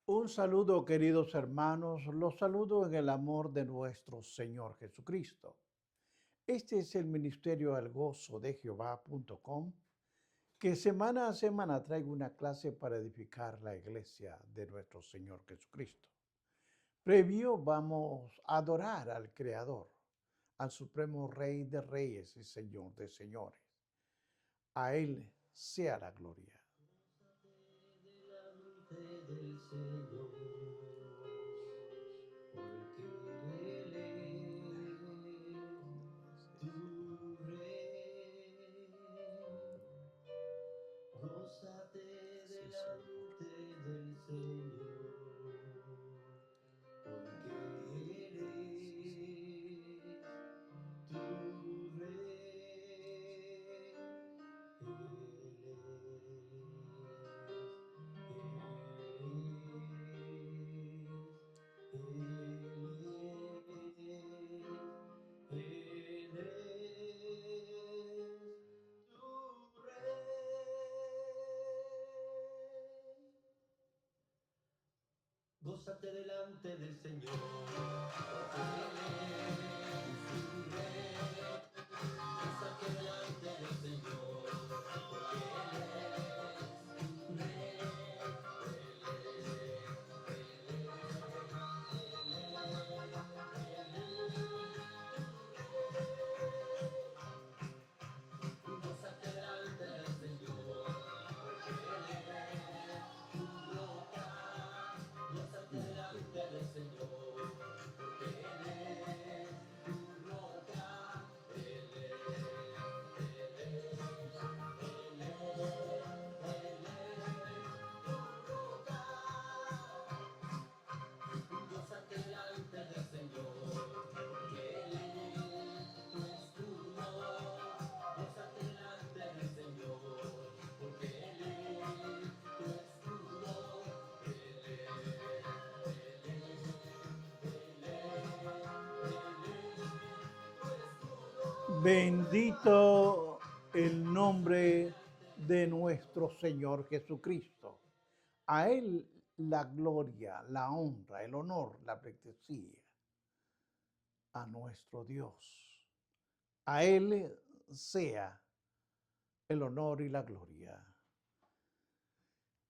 Un saludo, queridos hermanos, los saludo en el amor de nuestro Señor Jesucristo. Este es el ministerio al gozo de Jehová.com, que semana a semana traigo una clase para edificar la iglesia de nuestro Señor Jesucristo. Previo vamos a adorar al Creador, al Supremo Rey de Reyes y Señor de Señores. A Él sea la gloria. Delante del Señor, porque Él es tu Rey. Gózate Sí, Señor. delante del Señor, porque Él es tu Rey. Él es tu Rey. Gózate delante del Señor, porque Él es tu Rey. Gózate delante del Señor, porque Él es tu Rey. Gózate delante del Señor, porque Él es tu roca. Gózate delante del Señor, porque Él es tu roca. Él es, Él es, Él es tu roca. Gózate delante del Señor, porque Él es tu escudo. Gózate delante del Señor, porque Él es tu escudo. Él es, Él es, Él es tu escudo. Bendito el nombre de nuestro Señor Jesucristo. A Él la gloria, la honra, el honor, la pleitesía. A nuestro Dios. A Él sea el honor y la gloria.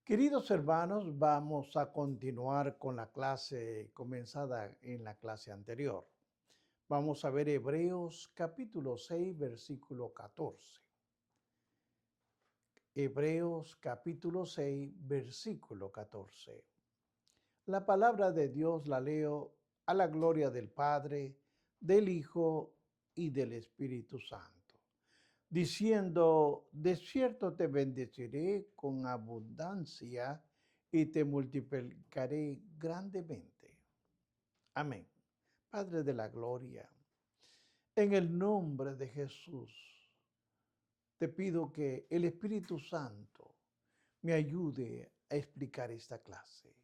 Queridos hermanos, vamos a continuar con la clase comenzada en la clase anterior. Vamos a ver Hebreos capítulo 6, versículo 14. Hebreos capítulo 6, versículo 14. La palabra de Dios la leo a la gloria del Padre, del Hijo y del Espíritu Santo, diciendo, de cierto te bendeciré con abundancia y te multiplicaré grandemente. Amén. Padre de la gloria, en el nombre de Jesús, te pido que el Espíritu Santo me ayude a explicar esta clase.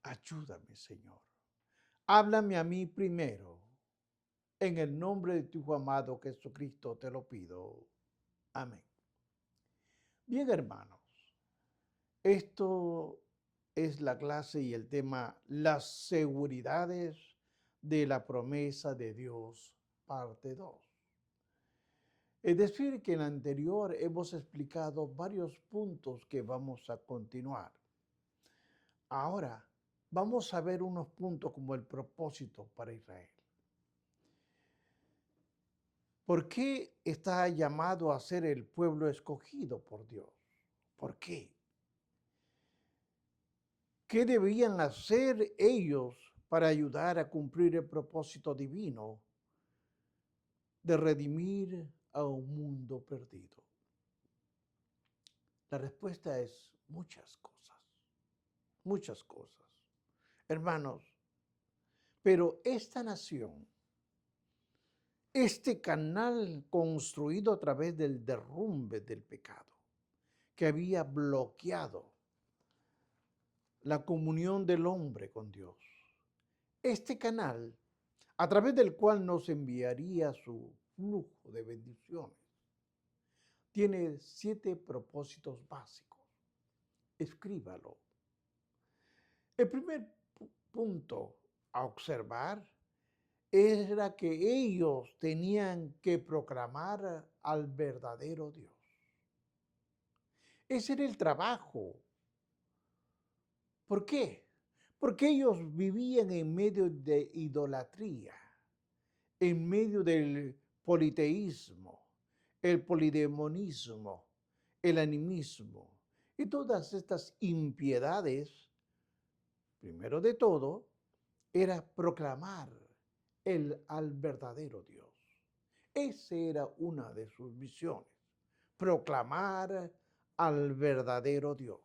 Ayúdame, Señor. Háblame a mí primero. En el nombre de tu Hijo amado Jesucristo te lo pido. Amén. Bien, hermanos, esto es la clase y el tema, las seguridades de la promesa de Dios, parte 2. Es decir, que en la anterior hemos explicado varios puntos que vamos a continuar. Ahora, vamos a ver unos puntos como el propósito para Israel. ¿Por qué está llamado a ser el pueblo escogido por Dios? ¿Por qué? ¿Qué debían hacer ellos para ayudar a cumplir el propósito divino de redimir a un mundo perdido? La respuesta es muchas cosas, muchas cosas. Hermanos, pero esta nación, este canal construido a través del derrumbe del pecado, que había bloqueado la comunión del hombre con Dios, este canal a través del cual nos enviaría su flujo de bendiciones, tiene 7 propósitos básicos. Escríbalo. El primer punto a observar era que ellos tenían que proclamar al verdadero Dios. Ese era el trabajo. ¿Por qué? Porque ellos vivían en medio de idolatría, en medio del politeísmo, el polidemonismo, el animismo y todas estas impiedades. Primero de todo, era proclamar al verdadero Dios. Esa era una de sus misiones, proclamar al verdadero Dios.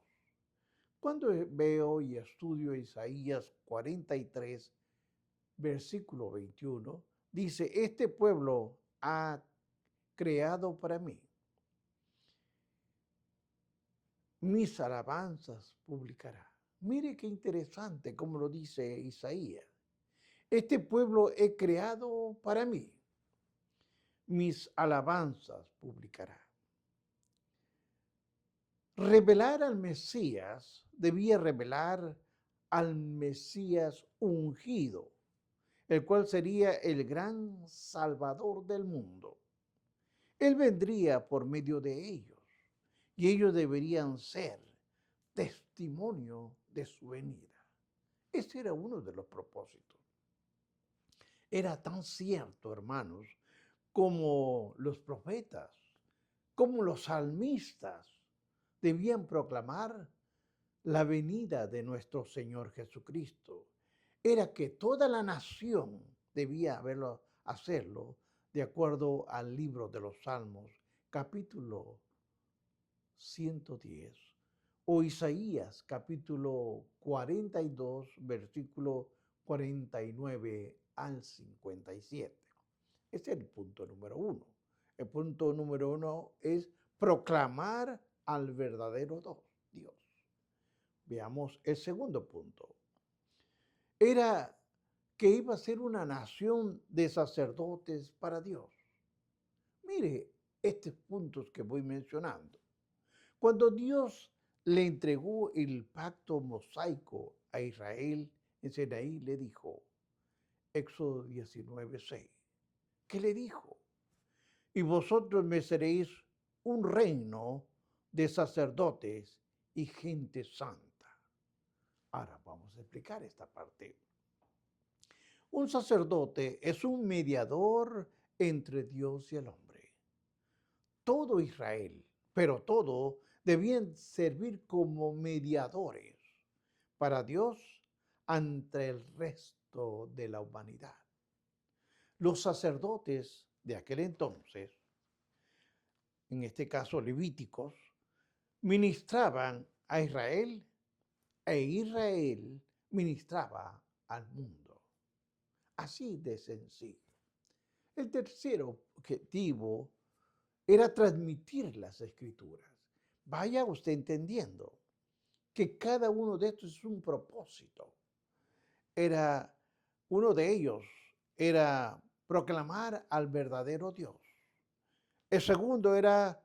Cuando veo y estudio Isaías 43, versículo 21, dice, este pueblo ha creado para mí, mis alabanzas publicará. Mire qué interesante como lo dice Isaías. Este pueblo he creado para mí, mis alabanzas publicará. Revelar al Mesías debía revelar al Mesías ungido, el cual sería el gran Salvador del mundo. Él vendría por medio de ellos y ellos deberían ser testimonio de su venida. Ese era uno de los propósitos. Era tan cierto, hermanos, como los profetas, como los salmistas debían proclamar la venida de nuestro Señor Jesucristo. Era que toda la nación debía hacerlo de acuerdo al libro de los Salmos, capítulo 110, o Isaías, capítulo 42, versículo 49 al 57. Ese es el punto número uno. El punto número uno es proclamar al verdadero Dios. Veamos el segundo punto. Era que iba a ser una nación de sacerdotes para Dios. Mire estos puntos que voy mencionando. Cuando Dios le entregó el pacto mosaico a Israel en Sinaí, le dijo, Éxodo 19:6, ¿qué le dijo? Y vosotros me seréis un reino de sacerdotes y gente santa. Ahora vamos a explicar esta parte. Un sacerdote es un mediador entre Dios y el hombre. Todo Israel, pero todo, debían servir como mediadores para Dios ante el resto de la humanidad. Los sacerdotes de aquel entonces, en este caso levíticos, ministraban a Israel e Israel ministraba al mundo. Así de sencillo. El tercer objetivo era transmitir las escrituras. Vaya usted entendiendo que cada uno de estos es un propósito. Era uno de ellos era proclamar al verdadero Dios. El segundo era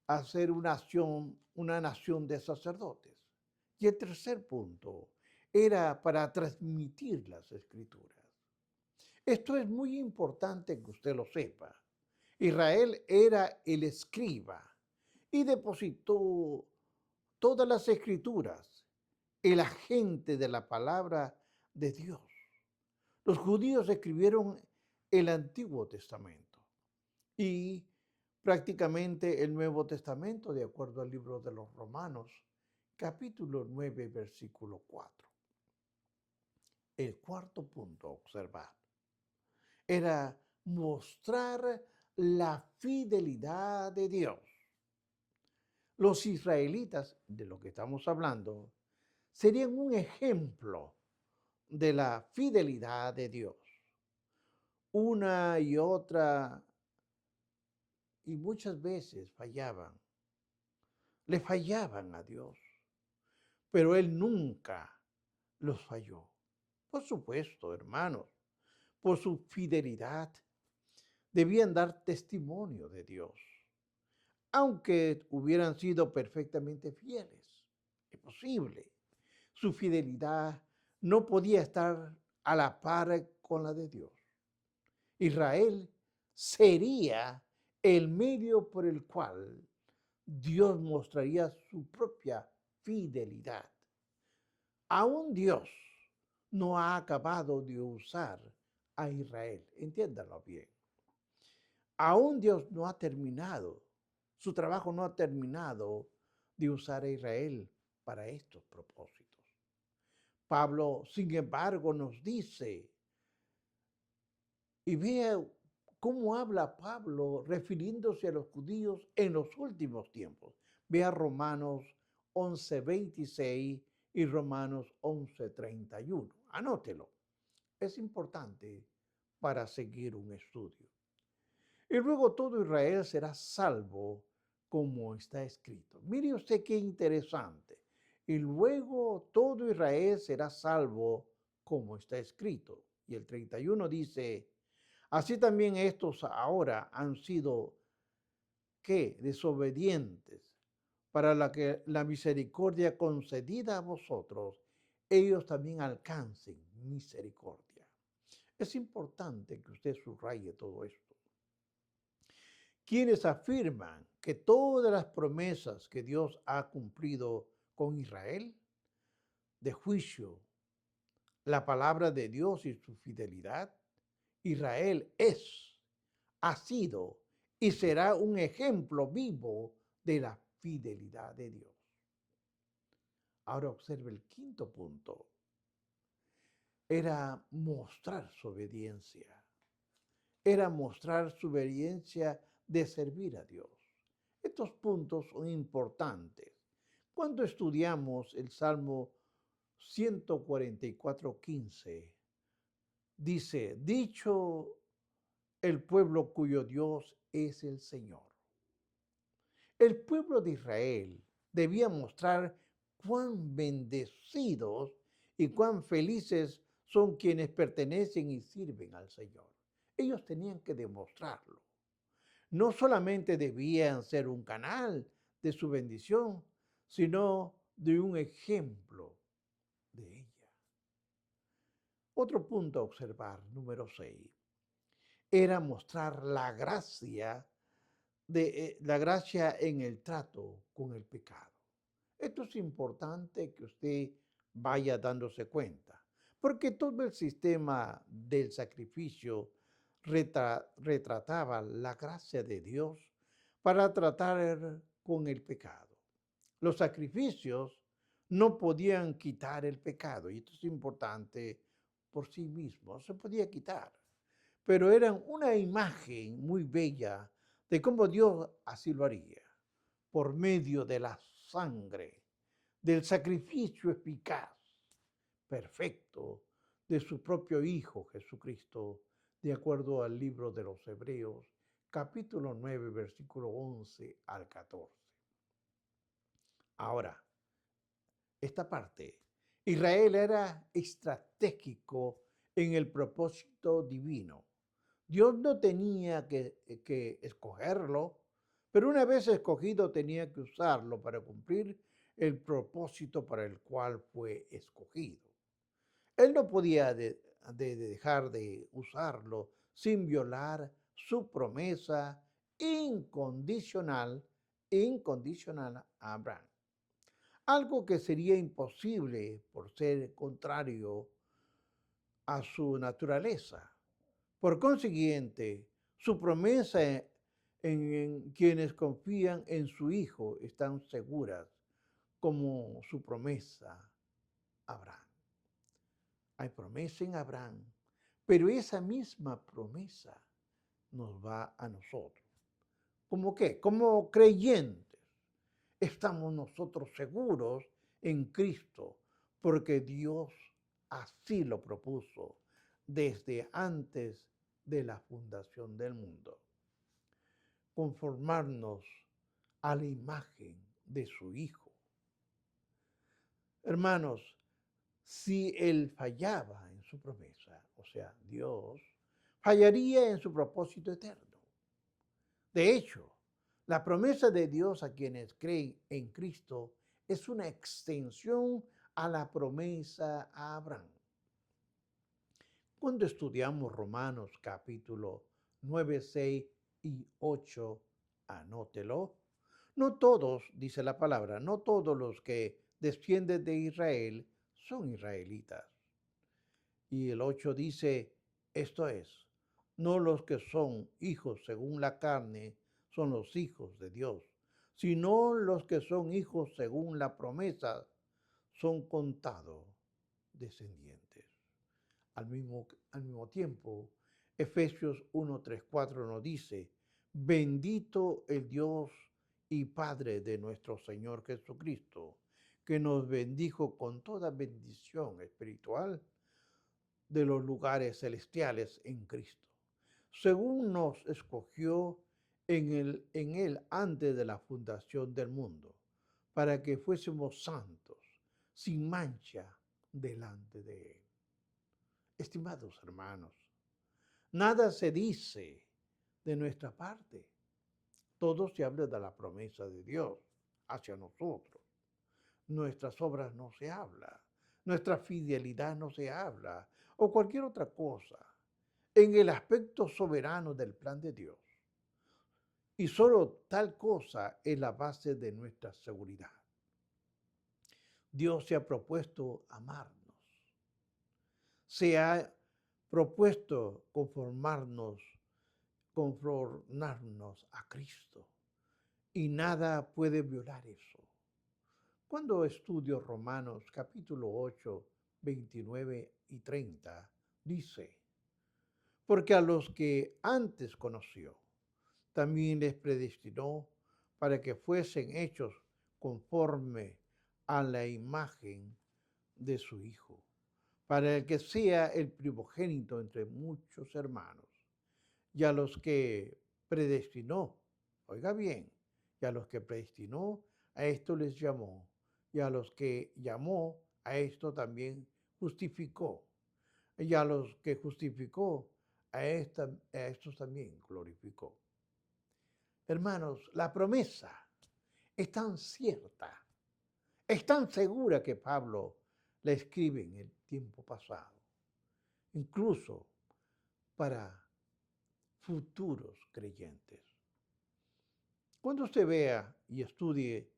hacer una nación de sacerdotes. Y el tercer punto era para transmitir las escrituras. Esto es muy importante que usted lo sepa. Israel era el escriba y depositó todas las escrituras, el agente de la palabra de Dios. Los judíos escribieron el Antiguo Testamento y prácticamente el Nuevo Testamento, de acuerdo al libro de los Romanos, capítulo 9, versículo 4. El cuarto punto a observar era mostrar la fidelidad de Dios. Los israelitas, de lo que estamos hablando, serían un ejemplo de la fidelidad de Dios. Una y otra, y muchas veces fallaban, le fallaban a Dios, pero Él nunca los falló. Por supuesto, hermanos, por su fidelidad, debían dar testimonio de Dios, aunque hubieran sido perfectamente fieles. Es posible. su fidelidad no podía estar a la par con la de Dios. Israel sería el medio por el cual Dios mostraría su propia fidelidad. Aún Dios no ha acabado de usar a Israel. Entiéndanlo bien. Aún Dios no ha terminado, su trabajo no ha terminado de usar a Israel para estos propósitos. Pablo, sin embargo, nos dice, y vea cómo habla Pablo refiriéndose a los judíos en los últimos tiempos. Vea Romanos 11:26 y Romanos 11:31. Anótelo. Es importante para seguir un estudio. Y luego todo Israel será salvo, como está escrito. Mire usted qué interesante. Y luego todo Israel será salvo, como está escrito. Y el 31 dice, así también estos ahora han sido, ¿qué? Desobedientes, para la que la misericordia concedida a vosotros, ellos también alcancen misericordia. Es importante que usted subraye todo esto. Quienes afirman que todas las promesas que Dios ha cumplido con Israel, de juicio, la palabra de Dios y su fidelidad, Israel ha sido y será un ejemplo vivo de la fidelidad de Dios. Ahora observe el quinto punto. Era mostrar su obediencia. Era mostrar su obediencia de servir a Dios. Estos puntos son importantes. Cuando estudiamos el Salmo 144:15, dice, dicho el pueblo cuyo Dios es el Señor. El pueblo de Israel debía mostrar cuán bendecidos y cuán felices son quienes pertenecen y sirven al Señor. Ellos tenían que demostrarlo. No solamente debían ser un canal de su bendición, sino de un ejemplo de ella. Otro punto a observar, número 6, era mostrar la gracia en el trato con el pecado. Esto es importante que usted vaya dándose cuenta, porque todo el sistema del sacrificio retrataba la gracia de Dios para tratar con el pecado. Los sacrificios no podían quitar el pecado, y esto es importante por sí mismo, se podía quitar, pero eran una imagen muy bella de cómo Dios así lo haría, por medio de la sangre, del sacrificio eficaz, perfecto, de su propio Hijo Jesucristo, de acuerdo al libro de los Hebreos, capítulo 9, versículo 11 al 14. Ahora, esta parte, Israel era estratégico en el propósito divino. Dios no tenía que escogerlo, pero una vez escogido tenía que usarlo para cumplir el propósito para el cual fue escogido. Él no podía dejar de usarlo sin violar su promesa incondicional a Abraham. Algo que sería imposible por ser contrario a su naturaleza. Por consiguiente, su promesa en quienes confían en su Hijo están seguras, como su promesa a Abraham. Hay promesa en Abraham, pero esa misma promesa nos va a nosotros. ¿Cómo qué? Como creyentes. Estamos nosotros seguros en Cristo, porque Dios así lo propuso desde antes de la fundación del mundo. Conformarnos a la imagen de su Hijo. Hermanos, si Él fallaba en su promesa, o sea, Dios, fallaría en su propósito eterno. De hecho, la promesa de Dios a quienes creen en Cristo es una extensión a la promesa a Abraham. Cuando estudiamos Romanos capítulo 9, 6 y 8, anótelo. No todos, dice la palabra, no todos los que descienden de Israel son israelitas. Y el 8 dice, esto es, no los que son hijos según la carne son los hijos de Dios, sino los que son hijos según la promesa son contados descendientes. Al mismo tiempo, Efesios 1, 3, 4 nos dice, bendito el Dios y Padre de nuestro Señor Jesucristo, que nos bendijo con toda bendición espiritual de los lugares celestiales en Cristo, según nos escogió en él antes de la fundación del mundo, para que fuésemos santos, sin mancha, delante de él. Estimados hermanos, nada se dice de nuestra parte. Todo se habla de la promesa de Dios hacia nosotros. Nuestras obras no se habla, nuestra fidelidad no se habla, o cualquier otra cosa, en el aspecto soberano del plan de Dios. Y solo tal cosa es la base de nuestra seguridad. Dios se ha propuesto amarnos, se ha propuesto conformarnos a Cristo, y nada puede violar eso. Cuando estudio Romanos capítulo 8, 29 y 30, dice, porque a los que antes conoció, también les predestinó para que fuesen hechos conforme a la imagen de su Hijo, para el que sea el primogénito entre muchos hermanos. Y a los que predestinó, oiga bien, y a los que predestinó, a esto les llamó, y a los que llamó, a esto también justificó, y a los que justificó, a estos también glorificó. Hermanos, la promesa es tan cierta, es tan segura que Pablo la escribe en el tiempo pasado, incluso para futuros creyentes. Cuando usted vea y estudie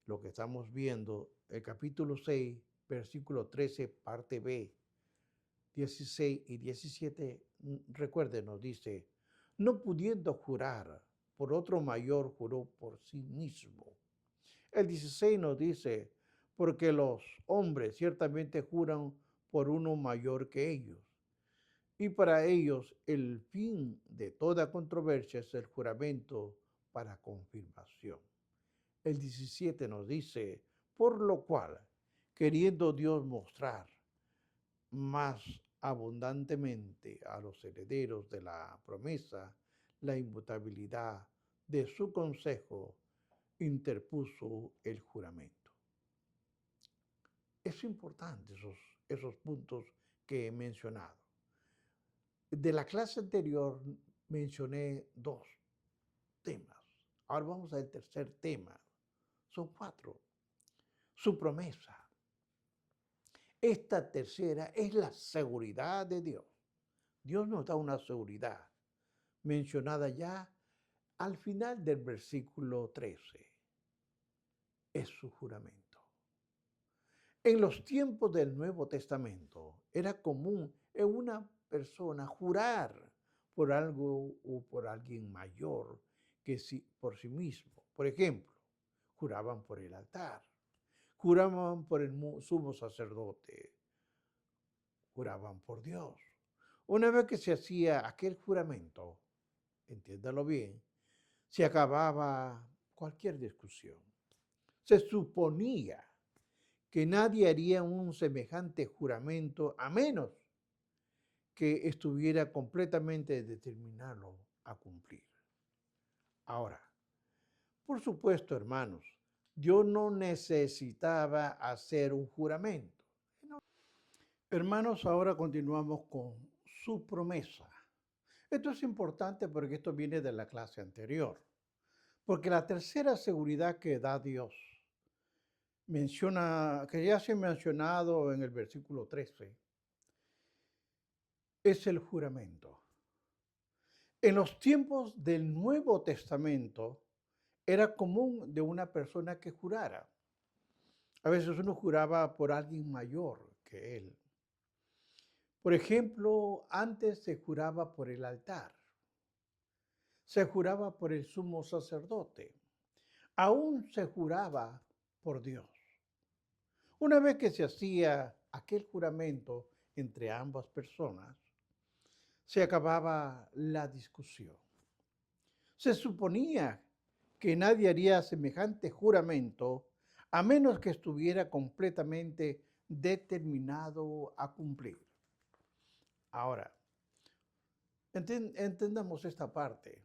lo que estamos viendo, el capítulo 6, versículo 13, parte B, 16 y 17, recuerde, nos dice, no pudiendo jurar por otro mayor, juró por sí mismo. El 16 nos dice, porque los hombres ciertamente juran por uno mayor que ellos. Y para ellos el fin de toda controversia es el juramento para confirmación. El 17 nos dice, por lo cual, queriendo Dios mostrar más abundantemente a los herederos de la promesa la inmutabilidad de su consejo, interpuso el juramento. Es importante esos puntos que he mencionado. De la clase anterior mencioné 2 temas. Ahora vamos al tercer tema. Son 4. Su promesa. Esta tercera es la seguridad de Dios. Dios nos da una seguridad mencionada ya al final del versículo 13. Es su juramento. En los tiempos del Nuevo Testamento era común en una persona jurar por algo o por alguien mayor que por sí mismo. Por ejemplo, juraban por el altar, juraban por el sumo sacerdote, juraban por Dios. Una vez que se hacía aquel juramento, entiéndalo bien, se acababa cualquier discusión. Se suponía que nadie haría un semejante juramento a menos que estuviera completamente determinado a cumplir. Ahora, por supuesto, hermanos, Dios no necesitaba hacer un juramento. Hermanos, ahora continuamos con su promesa. Esto es importante porque esto viene de la clase anterior. Porque la tercera seguridad que da Dios menciona, que ya se ha mencionado en el versículo 13, es el juramento. En los tiempos del Nuevo Testamento era común de una persona que jurara. A veces uno juraba por alguien mayor que él. Por ejemplo, antes se juraba por el altar, se juraba por el sumo sacerdote, aún se juraba por Dios. Una vez que se hacía aquel juramento entre ambas personas, se acababa la discusión. Se suponía que nadie haría semejante juramento a menos que estuviera completamente determinado a cumplir. Ahora, entendamos esta parte.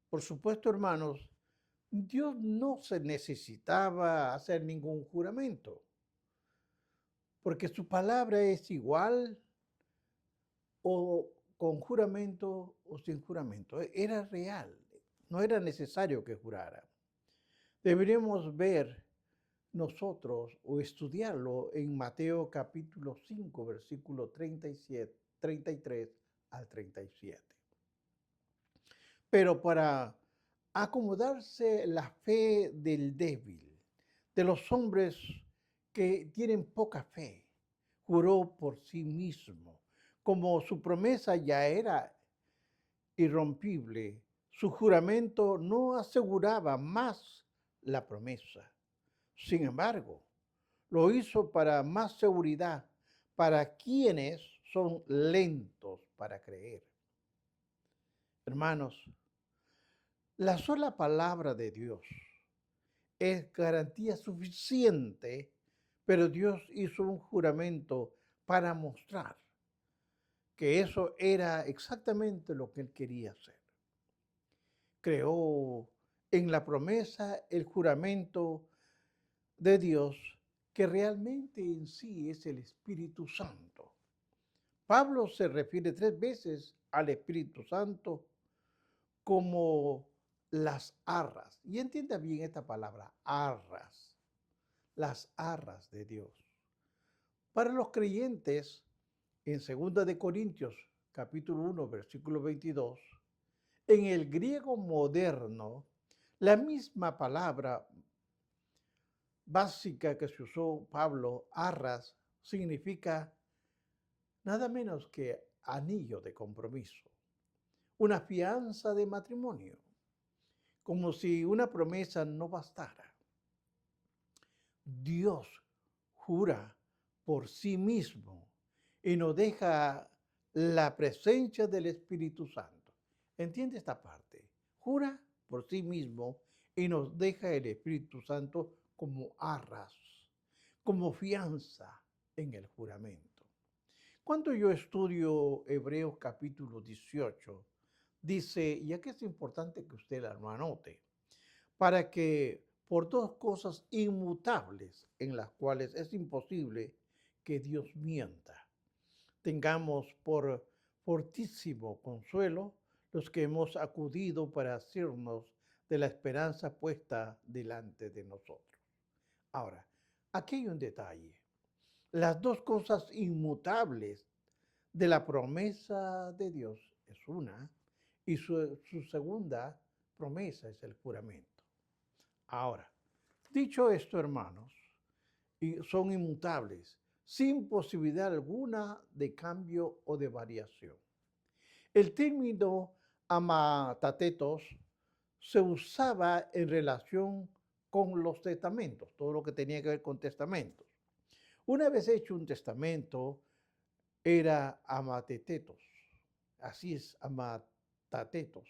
Por supuesto, hermanos, Dios no se necesitaba hacer ningún juramento, porque su palabra es igual o con juramento o sin juramento. Era real, no era necesario que jurara. Deberíamos ver nosotros o estudiarlo en Mateo capítulo 5, versículo 37, 33 al 37. Pero para acomodarse la fe del débil, de los hombres que tienen poca fe, juró por sí mismo. Como su promesa ya era irrompible, su juramento no aseguraba más la promesa. Sin embargo, lo hizo para más seguridad para quienes son lentos para creer. Hermanos, la sola palabra de Dios es garantía suficiente, pero Dios hizo un juramento para mostrar que eso era exactamente lo que Él quería hacer. Creó en la promesa el juramento de Dios, que realmente en sí es el Espíritu Santo. Pablo se refiere 3 veces al Espíritu Santo como las arras. Y entienda bien esta palabra, arras, las arras de Dios. Para los creyentes, en 2 de Corintios, capítulo 1, versículo 22, en el griego moderno, la misma palabra básica que se usó Pablo, arras, significa nada menos que anillo de compromiso, una fianza de matrimonio, como si una promesa no bastara. Dios jura por sí mismo y nos deja la presencia del Espíritu Santo. ¿Entiende esta parte? Jura por sí mismo y nos deja el Espíritu Santo como arras, como fianza en el juramento. Cuando yo estudio Hebreos capítulo 18, dice, y aquí es importante que usted lo anote, para que por 2 cosas inmutables en las cuales es imposible que Dios mienta, tengamos por fortísimo consuelo los que hemos acudido para asirnos de la esperanza puesta delante de nosotros. Ahora, aquí hay un detalle. Las 2 cosas inmutables de la promesa de Dios es una, y su segunda promesa es el juramento. Ahora, dicho esto, hermanos, son inmutables, sin posibilidad alguna de cambio o de variación. El término amatatetos se usaba en relación con los testamentos, todo lo que tenía que ver con testamentos. Una vez hecho un testamento, era amatetetos, así es, amatatetos.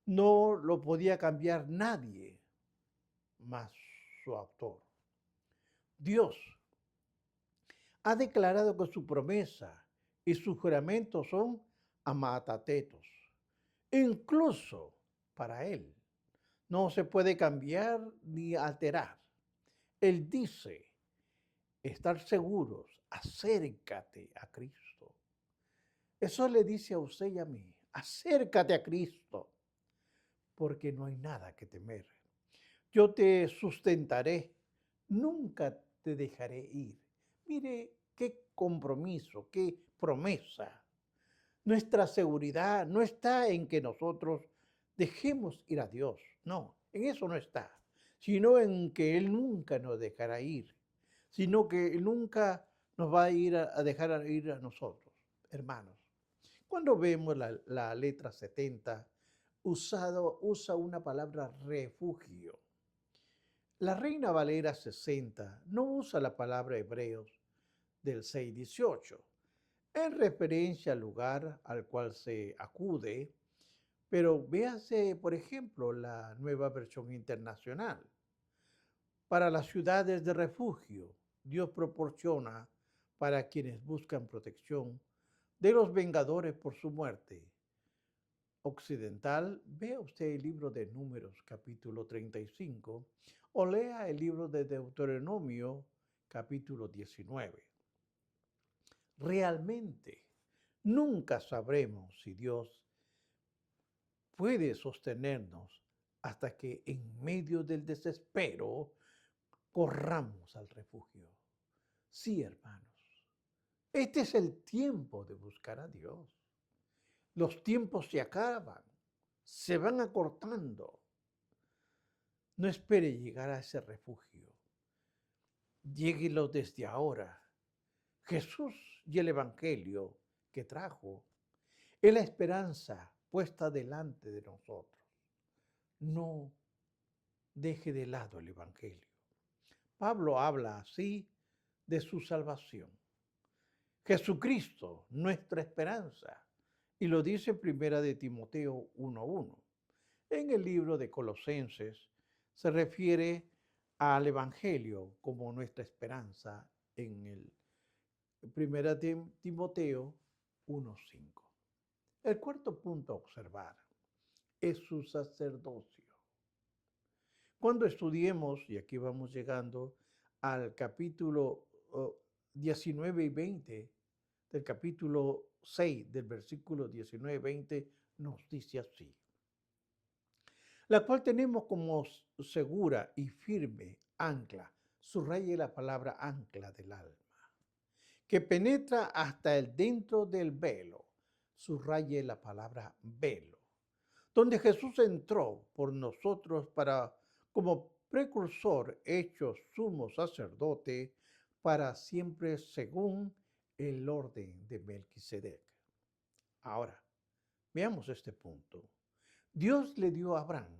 No lo podía cambiar nadie más su autor. Dios ha declarado que su promesa y su juramento son amatatetos. Incluso para Él no se puede cambiar ni alterar. Él dice, estar seguros, acércate a Cristo. Eso le dice a usted y a mí, acércate a Cristo, porque no hay nada que temer. Yo te sustentaré, nunca te dejaré ir. Mire qué compromiso, qué promesa. Nuestra seguridad no está en que nosotros dejemos ir a Dios, no, en eso no está, sino en que Él nunca nos dejará ir, sino que Él nunca nos va a ir a dejar ir a nosotros, hermanos. Cuando vemos la letra 70, usa una palabra refugio. La Reina Valera 60 no usa la palabra Hebreos del 6:18 en referencia al lugar al cual se acude, pero véase, por ejemplo, la nueva versión internacional. Para las ciudades de refugio, Dios proporciona para quienes buscan protección de los vengadores por su muerte. Occidental, vea usted el libro de Números capítulo 35 o lea el libro de Deuteronomio capítulo 19. Realmente, nunca sabremos si Dios puede sostenernos hasta que en medio del desespero corramos al refugio. Sí, hermanos, este es el tiempo de buscar a Dios. Los tiempos se acaban, se van acortando. No espere llegar a ese refugio. Lléguelo desde ahora. Jesús y el Evangelio que trajo es la esperanza puesta delante de nosotros. No deje de lado el Evangelio. Pablo habla así de su salvación. Jesucristo, nuestra esperanza. Y lo dice Primera de Timoteo 1:1. En el libro de Colosenses se refiere al Evangelio como nuestra esperanza en el Primera de Timoteo 1:5. El cuarto punto a observar es su sacerdocio. Cuando estudiemos, y aquí vamos llegando al capítulo 19 y 20, del capítulo 6, del versículo 19 y 20, nos dice así: la cual tenemos como segura y firme ancla, subraye la palabra ancla del alma, que penetra hasta el dentro del velo, subraye la palabra velo, donde Jesús entró por nosotros para, como precursor hecho sumo sacerdote, para siempre según el orden de Melquisedec. Ahora, veamos este punto. Dios le dio a Abraham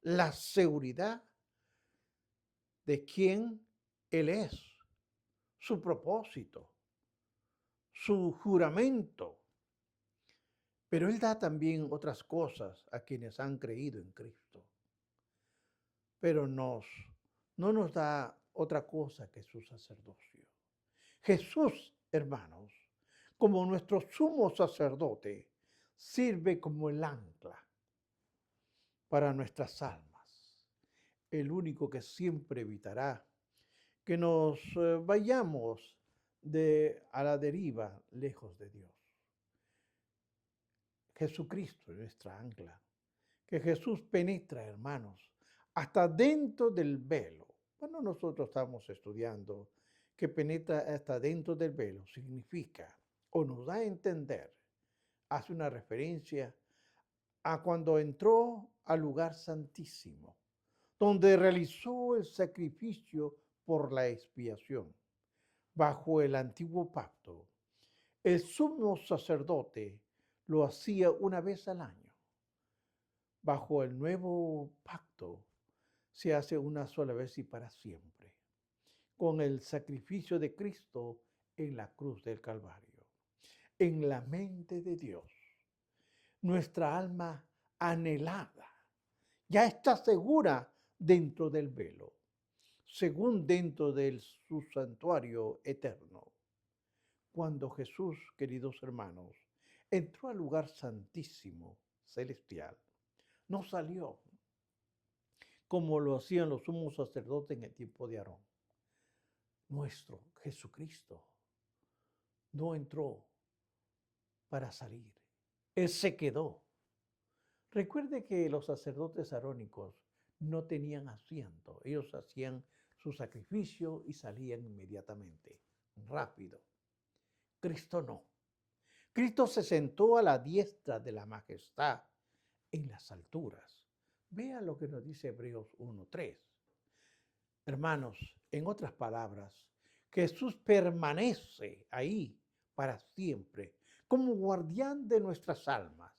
la seguridad de quién Él es, su propósito, su juramento. Pero Él da también otras cosas a quienes han creído en Cristo. Pero no nos da otra cosa que su sacerdocio. Jesús, hermanos, como nuestro sumo sacerdote, sirve como el ancla para nuestras almas, el único que siempre evitará que nos vayamos a la deriva lejos de Dios. Jesucristo es nuestra ancla, que Jesús penetra, hermanos, hasta dentro del velo. Cuando nosotros estamos estudiando que penetra hasta dentro del velo, significa o nos da a entender, hace una referencia a cuando entró al lugar santísimo, donde realizó el sacrificio por la expiación. Bajo el antiguo pacto, el sumo sacerdote lo hacía una vez al año. Bajo el nuevo pacto, se hace una sola vez y para siempre, con el sacrificio de Cristo en la cruz del Calvario. En la mente de Dios, nuestra alma anhelada ya está segura dentro del velo, según dentro de su santuario eterno. Cuando Jesús, queridos hermanos, entró al lugar santísimo celestial, no salió como lo hacían los sumos sacerdotes en el tiempo de Aarón. Nuestro Jesucristo no entró para salir. Él se quedó. Recuerde que los sacerdotes arónicos no tenían asiento. Ellos hacían su sacrificio y salían inmediatamente, rápido. Cristo no. Cristo se sentó a la diestra de la majestad en las alturas. Vea lo que nos dice Hebreos 1:3. Hermanos, en otras palabras, Jesús permanece ahí para siempre, como guardián de nuestras almas.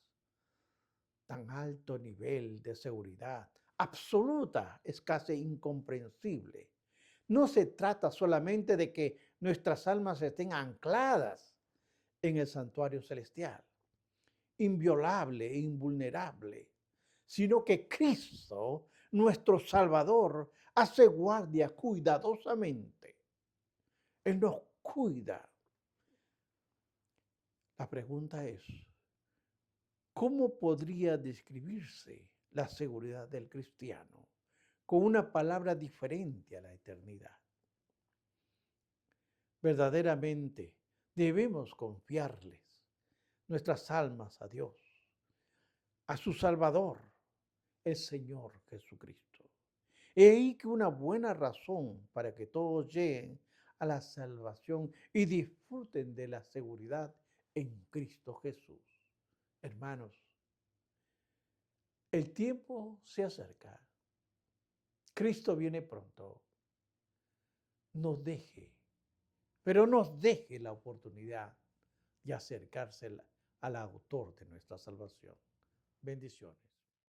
Tan alto nivel de seguridad absoluta es casi incomprensible. No se trata solamente de que nuestras almas estén ancladas en el santuario celestial, inviolable e invulnerable, sino que Cristo, nuestro Salvador, hace guardia cuidadosamente. Él nos cuida. La pregunta es, ¿cómo podría describirse la seguridad del cristiano con una palabra diferente a la eternidad? Verdaderamente debemos confiarles nuestras almas a Dios, a su Salvador, el Señor Jesucristo. He ahí que una buena razón para que todos lleguen a la salvación y disfruten de la seguridad en Cristo Jesús. Hermanos, el tiempo se acerca. Cristo viene pronto. Nos deje, pero nos deje la oportunidad de acercarse al autor de nuestra salvación. Bendiciones.